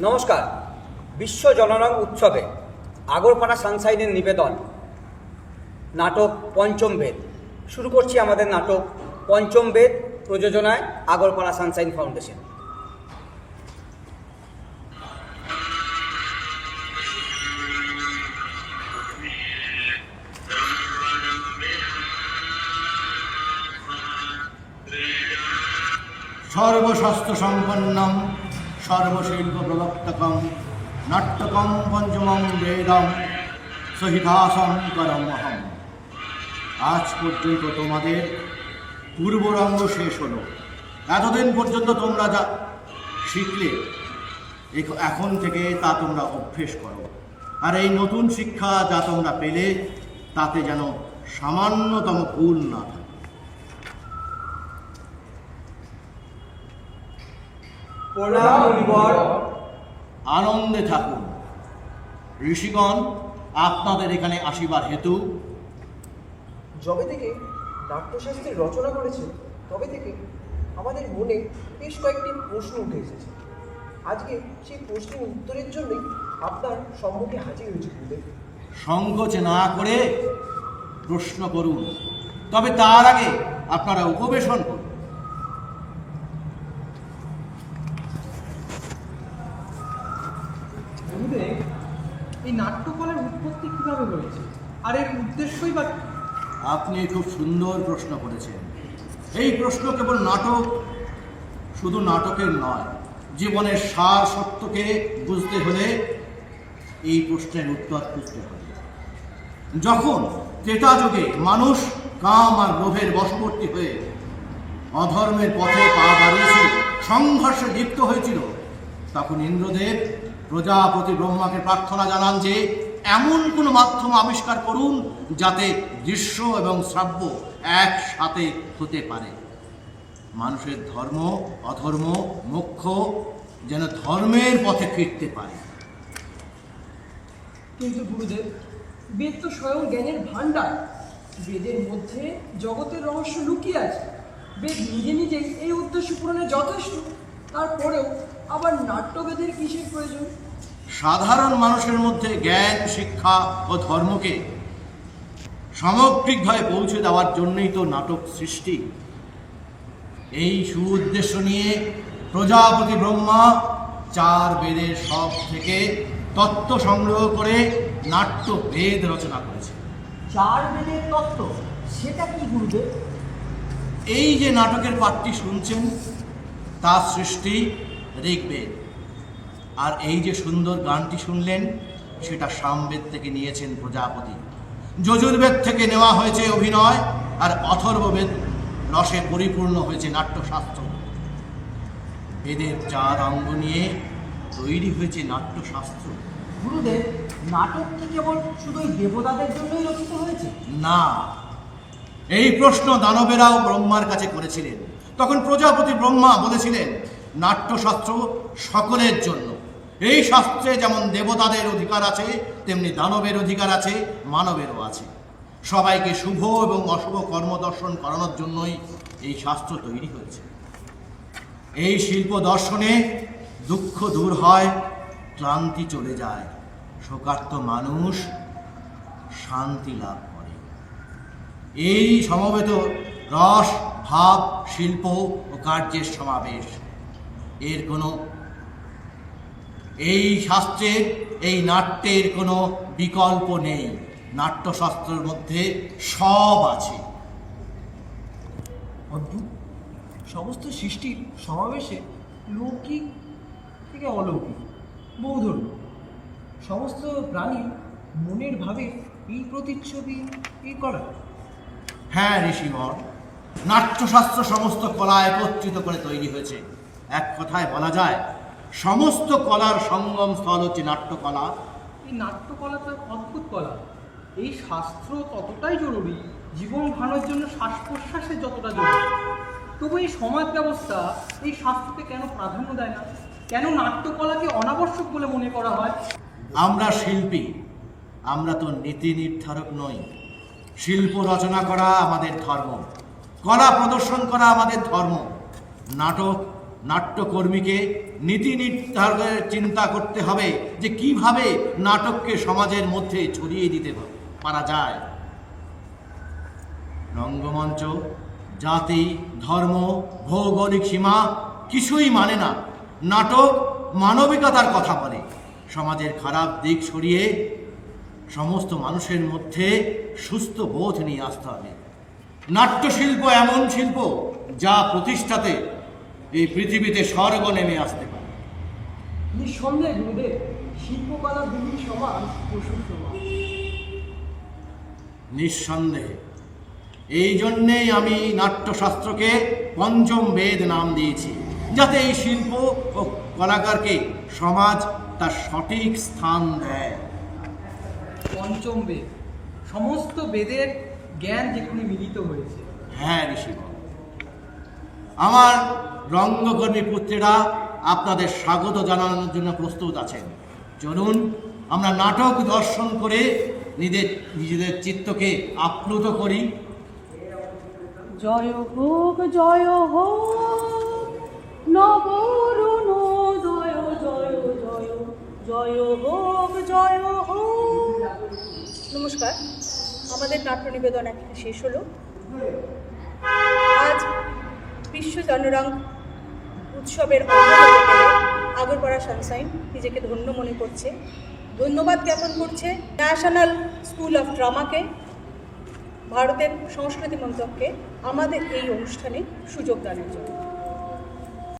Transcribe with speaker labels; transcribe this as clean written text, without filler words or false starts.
Speaker 1: নমস্কার। বিশ্ব জনরং উৎসবে আগরপাড়া সানশাইনের নিবেদন নাটক পঞ্চম বেদ। শুরু করছি আমাদের নাটক পঞ্চম বেদ, প্রযোজনায় আগরপাড়া সানশাইন ফাউন্ডেশন।
Speaker 2: সর্বশস্ত্র সম্পন্নম সর্বশিল্প প্রবর্তকম নাট্যকম পঞ্চমম বেদম সহিতাসম করমহম। আজ পর্যন্ত তোমাদের পূর্বরঙ্গ শেষ হলো। এতদিন পর্যন্ত তোমরা যা শিখলে এখন থেকে তা তোমরা অভ্যেস করো। আর এই নতুন শিক্ষা যা তোমরা পেলে তাতে যেন সামান্যতম ভুল না থাকে। আনন্দে থাকুন। ঋষিগণ আপনাদের এখানে আসিবার হেতু,
Speaker 3: যবে থেকে নাট্যশাস্ত্রের রচনা করেছে তবে থেকে আমাদের মনে বেশ কয়েকটি প্রশ্ন উঠে এসেছে। আজকে সেই প্রশ্নের উত্তরের জন্যই আপনার সম্মুখে হাজির হয়েছে গুরুদেব।
Speaker 2: সংকোচ না করে প্রশ্ন করুন, তবে তার আগে আপনারা উপবেশন করুন।
Speaker 4: গুরুদেব, এই নাট্যকলার উৎপত্তি কিভাবে হয়েছে আর এর উদ্দেশ্যই বা?
Speaker 2: আপনি খুব সুন্দর প্রশ্ন করেছেন। এই প্রশ্ন কেবল নাটক, শুধু নাটকের নয়, জীবনের সার সত্যকে বুঝতে হলে এই প্রশ্নের উত্তর খুঁজতে হবে। যখন ত্রেতা যুগে মানুষ কাম আর লোভের বশবর্তী হয়ে অধর্মের পথে পা বাড়িয়েছিল, সংঘর্ষে লিপ্ত হয়েছিল, তখন ইন্দ্রদেব প্রজাপতি ব্রহ্মাকে প্রার্থনা জানান যে এমন কোনো মাধ্যম আবিষ্কার করুন যাতে দৃশ্য এবং শ্রাব্য একসাথে হতে পারে। মানুষের ধর্ম অধর্ম মোক্ষ যেন ধর্মের পথে ফিরতে পারে।
Speaker 4: কিন্তু গুরুদেব, বেদ তো স্বয়ং জ্ঞানের ভাণ্ডার। বেদের মধ্যে জগতের রহস্য লুকিয়ে আছে। বেদ নিজে নিজেই এই উদ্দেশ্য পূরণে যথেষ্ট। তারপরেও আবার নাট্যবেদের কিসের প্রয়োজন?
Speaker 2: সাধারণ মানুষের মধ্যে জ্ঞান শিক্ষা ও ধর্মকে সামগ্রিকভাবে পৌঁছে দেওয়ার জন্যই তো নাটক সৃষ্টি। এই সুউদ্দেশ্য নিয়ে প্রজাপতি ব্রহ্মা 4 বেদের সব থেকে তত্ত্ব সংগ্রহ করে নাট্য বেদ রচনা করেছে।
Speaker 5: 4 বেদের তত্ত্ব, সেটা কি গুরুদেব?
Speaker 2: এই যে নাটকের পাঠটি শুনছেন তার সৃষ্টি ঋগ্বেদ, আর এই যে সুন্দর গানটি শুনলেন সেটা সামবেদ থেকে নিয়েছেন প্রজাপতি। যজুর্বেদ থেকে নেওয়া হয়েছে অভিনয়, আর অথর্ববেদ রসে পরিপূর্ণ হয়েছে নাট্যশাস্ত্র। বেদের 4 অঙ্গ নিয়ে তৈরি হয়েছে নাট্যশাস্ত্র।
Speaker 5: গুরুদেব, নাটক কি কেবল শুধু দেবতাদের জন্যই রচিত হয়েছে?
Speaker 2: না, এই প্রশ্ন দানবেরাও ব্রহ্মার কাছে করেছিলেন। তখন প্রজাপতি ব্রহ্মা বলেছিলেন নাট্যশাস্ত্র সকলের জন্য। এই শাস্ত্রে যেমন দেবতাদের অধিকার আছে তেমনি দানবের অধিকার আছে, মানবেরও আছে। সবাইকে শুভ এবং অশুভ কর্মদর্শন করানোর জন্যই এই শাস্ত্র তৈরি হয়েছে। এই শিল্প দর্শনে দুঃখ দূর হয়, ক্লান্তি চলে যায়, শোকার্ত মানুষ শান্তি লাভ করে। এই সমবেত রস ভাব শিল্প ও কার্যের সমাবেশ। এর কোনো এই শাস্ত্রের এই নাট্যের কোনো বিকল্প নেই। নাট্যশাস্ত্রের মধ্যে সব আছে।
Speaker 4: অদ্ভুত, সমস্ত সৃষ্টির সমাবেশে লৌকিক থেকে অলৌকিক, বহুধর্ম, সমস্ত প্রাণী মনের ভাবে এই প্রতিচ্ছবি এই কলা।
Speaker 2: হ্যাঁ ঋষিবর, নাট্যশাস্ত্র সমস্ত কলা একত্রিত করে তৈরি হয়েছে। এক কথায় বলা যায় সমস্ত কলার সঙ্গম স্থল হচ্ছে নাট্যকলা।
Speaker 4: এই নাট্যকলা তো অদ্ভুত কলা। এই শাস্ত্র ততটাই জরুরি জীবন ধারণের জন্য শ্বাস প্রশ্বাসের যতটা জরুরি। তবু এই সমাজ ব্যবস্থা এই শাস্ত্রকে কেন প্রাধান্য দেয় না? কেন নাট্যকলাকে অনাবশ্যক বলে মনে করা হয়?
Speaker 2: আমরা শিল্পী, আমরা তো নীতি নির্ধারক নই। শিল্প রচনা করা আমাদের ধর্ম, কলা প্রদর্শন করা আমাদের ধর্ম। নাটক নাট্যকর্মীকে নীতি নির্ধারণের চিন্তা করতে হবে যে কিভাবে নাটককে সমাজের মধ্যে ছড়িয়ে দিতে পারা যায়। রঙ্গমঞ্চ জাতি, ধর্ম, ভৌগোলিক সীমা কিছুই মানে না। নাটক মানবিকতার কথা বলে। সমাজের খারাপ দিক সরিয়ে সমস্ত মানুষের মধ্যে সুস্থ বোধ নিয়ে আসতে হবে। নাট্যশিল্প এমন শিল্প যা প্রতিষ্ঠাতে এই পৃথিবীতে স্বর্গ নেমে আসতে পারে।
Speaker 5: নিঃসন্দেহে গুরুদেব, শিল্পকলা দুই সমান পশুর সমান।
Speaker 2: নিঃসন্দেহে। এই জন্যেই আমি নাট্যশাস্ত্রকে পঞ্চম বেদ নাম দিয়েছি, যাতে এই শিল্প ও কলাকারকে সমাজ তার সঠিক স্থান দেয়।
Speaker 4: পঞ্চম বেদ, সমস্ত বেদের জ্ঞান যেখানে মিলিত হয়েছে।
Speaker 2: হ্যাঁ ঋষিগণ, আমার রঙ্গকর্মী পুত্রেরা আপনাদের স্বাগত জানানোর জন্য প্রস্তুত আছেন। চলুন আমরা নাটক দর্শন করে নিজেদের চিত্তকে আপ্লুত করি।
Speaker 6: জয় হোক নবরুণোদয়, জয় জয় জয় হোক জয় হোক। নমস্কার, আমাদের নাট্য নিবেদন এখানে শেষ হলো। আজ বিশ্ব জনরং উৎসবের অঙ্গ হতে পেরে আগরপাড়া সানশাইন নিজেকে ধন্য মনে করছে। ধন্যবাদ জ্ঞাপন করছে ন্যাশনাল স্কুল অফ ড্রামাকে, ভারতের সংস্কৃতি মন্ত্রককে আমাদের এই অনুষ্ঠানে সুযোগ দানের জন্য।